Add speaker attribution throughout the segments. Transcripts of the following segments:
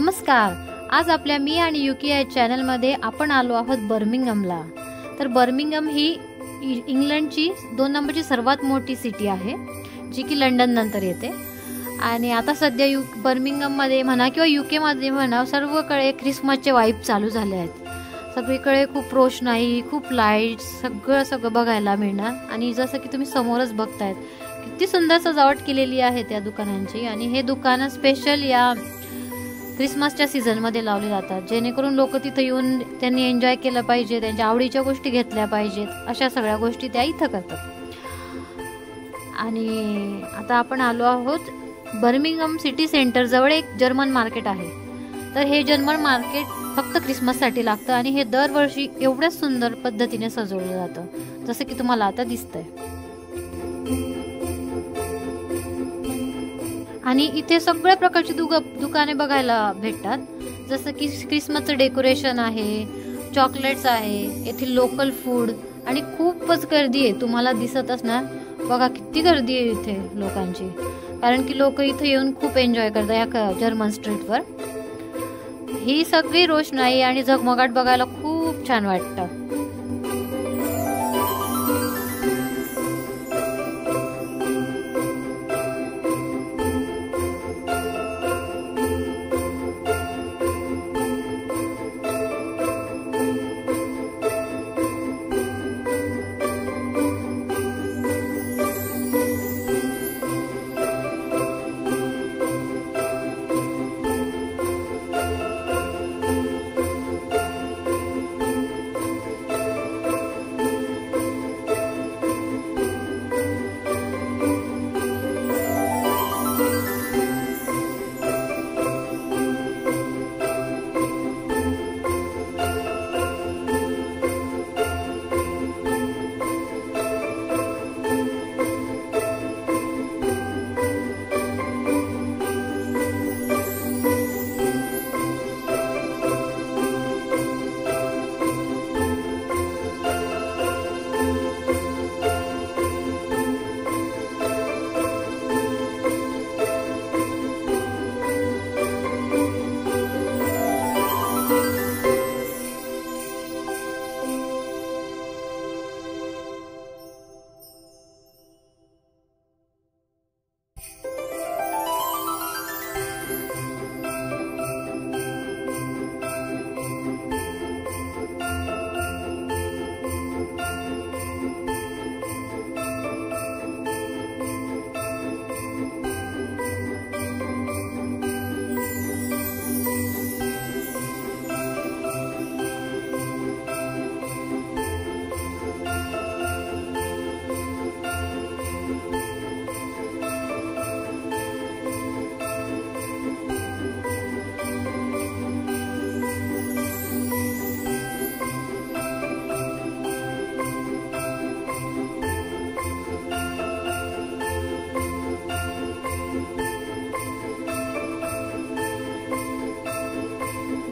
Speaker 1: नमस्कार. आज आपल्या मी आणि युकी या चॅनलमध्ये आपण आलो आहोत बर्मिंगहमला. तर बर्मिंगहम ही इंग्लंडची 2 नंबरची सर्वात मोठी सिटी आहे, जी की लंडन नंतर येते. आणि आता सध्या बर्मिंगहममध्ये म्हणा किंवा युके मध्ये म्हणा सर्वकडे ख्रिसमसचे वाईब चालू झाले आहेत. सगळीकडे खूप रोषणाई, खूप लाईट्स, सगळं बघायला मिळणार. आणि जसं की तुम्ही समोरच बघतायत किती सुंदर सजावट केलेली आहे त्या दुकानांची. आणि हे दुकानं स्पेशल या क्रिसमसच्या सीझनमध्ये लावले जातात, जेणेकरून लोक तिथे येऊन त्यांनी एन्जॉय केलं पाहिजे, त्यांच्या आवडीच्या गोष्टी घेतल्या पाहिजेत, अशा सगळ्या गोष्टी त्या इथं करतात. आणि आता आपण आलो आहोत बर्मिंगहम सिटी सेंटर जवळ एक जर्मन मार्केट आहे. तर हे जर्मन मार्केट फक्त क्रिसमससाठी लागतं आणि हे दरवर्षी एवढ्या सुंदर पद्धतीने सजवलं जातं, जसं की तुम्हाला आता दिसतंय. आणि इथे सगळ्या प्रकारची दुकाने बघायला भेटतात, जसं की क्रिसमसचं डेकोरेशन आहे, चॉकलेट्स आहे, येथील लोकल फूड. आणि खूपच गर्दी आहे, तुम्हाला दिसत असणार. बघा किती गर्दी आहे इथे लोकांची, कारण की लोक इथे येऊन खूप एन्जॉय करतात या जर्मन स्ट्रीटवर. ही सगळी रोषणाई आणि झगमगाट बघायला खूप छान वाटतं.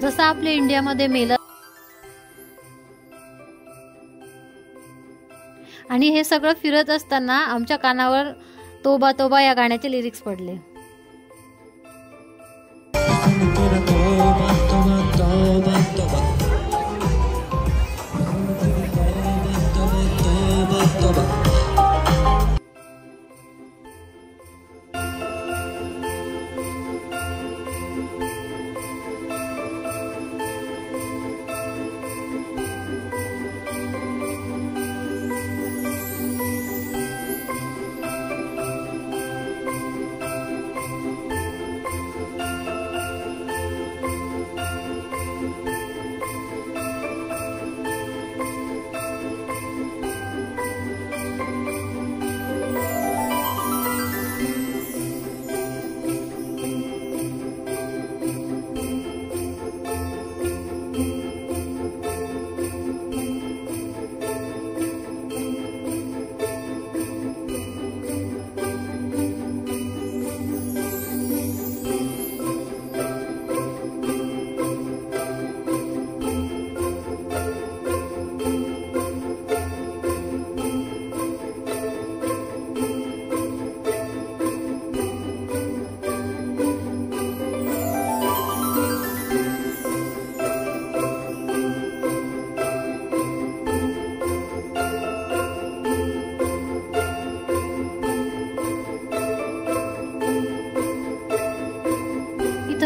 Speaker 1: जसं आपल्या इंडियामध्ये मेला. आणि हे सगळं फिरत असताना आमच्या कानावर तोबा तोबा या गाण्याचे लिरिक्स पडले.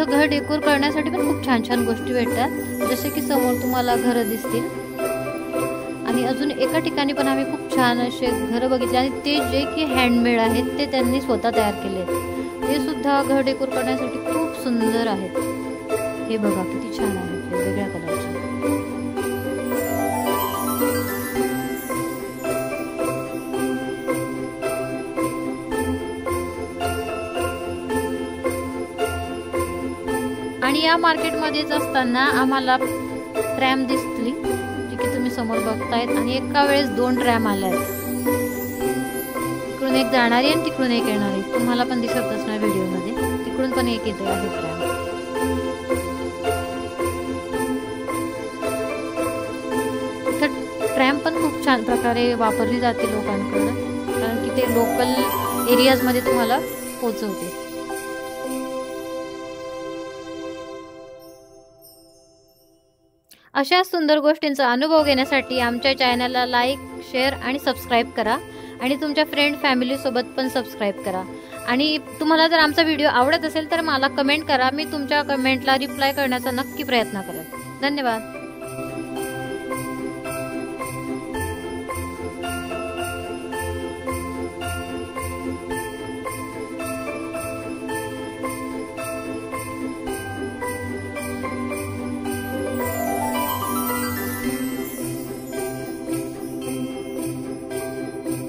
Speaker 1: इथं घर डेकोर करण्यासाठी पण खूप छान छान गोष्टी भेटतात, जसे की समोर तुम्हाला घरं दिसतील. आणि अजून एका ठिकाणी पण आम्ही खूप छान असे घरं बघितले आणि ते जे की हँडमेड आहेत ते त्यांनी स्वतः तयार केले आहेत. ते सुद्धा घर डेकोर करण्यासाठी खूप सुंदर आहेत. हे बघा किती छान आहेत, वेगवेगळ्या कलरचे. आणि या मार्केटमध्येच असताना आम्हाला ट्रॅम दिसली, जी की तुम्ही समोर बघतायत. आणि एका वेळेस 2 ट्रॅम आल्या आहेत. तिकडून एक जाणारी आणि तिकडून एक येणारी. तुम्हाला पण दिसत असणार व्हिडिओमध्ये. तिकडून पण एक येते आहे ट्रॅम. इथं ट्रॅम पण खूप छान प्रकारे वापरली जाते लोकांकडून, कारण की ते लोकल एरियाजमध्ये तुम्हाला पोहोचवते. अशा सुंदर गोष्टींचा अनुभव घेण्यासाठी आमच्या चॅनलला लाईक, शेअर आणि सबस्क्राईब करा. आणि तुमच्या फ्रेंड फॅमिलीसोबत पण सबस्क्राईब करा. आणि तुम्हाला जर आमचा व्हिडिओ आवडत असेल तर मला कमेंट करा. मी तुमच्या कमेंटला रिप्लाय करण्याचा नक्की प्रयत्न करेन. धन्यवाद.